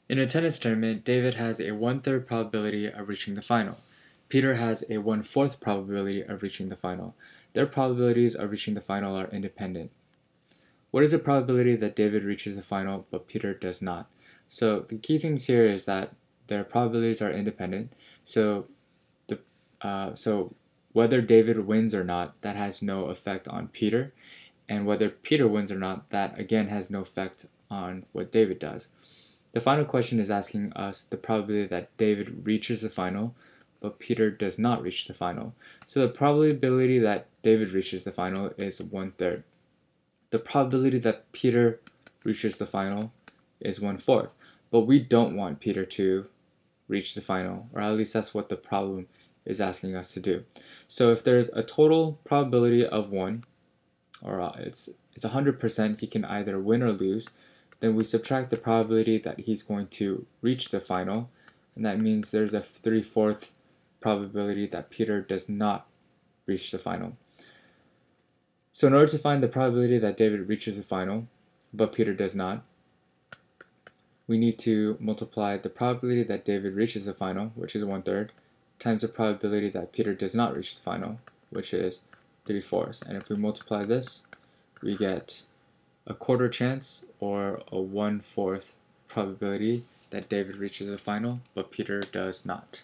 In a tennis tournament, David has a 1/3 probability of reaching the final. Peter has a 1/4 probability of reaching the final. Their probabilities of reaching the final are independent. What is the probability that David reaches the final but Peter does not? So the key things here is that their probabilities are independent. So the so whether David wins or not, that has no effect on Peter, and whether Peter wins or not, that again has no effect on what David does. The final question is asking us the probability that David reaches the final, but Peter does not reach the final. So the probability that David reaches the final is 1/3. The probability that Peter reaches the final is 1/4. But we don't want Peter to reach the final, or at least that's what the problem is asking us to do. So if there's a total probability of 1, or it's 100% he can either win or lose, then we subtract the probability that he's going to reach the final, and that means there's a 3/4 probability that Peter does not reach the final. So in order to find the probability that David reaches the final, but Peter does not, we need to multiply the probability that David reaches the final, which is 1/3, times the probability that Peter does not reach the final, which is 3/4. And if we multiply this, we get a quarter chance, or a 1/4 probability that David reaches the final, but Peter does not.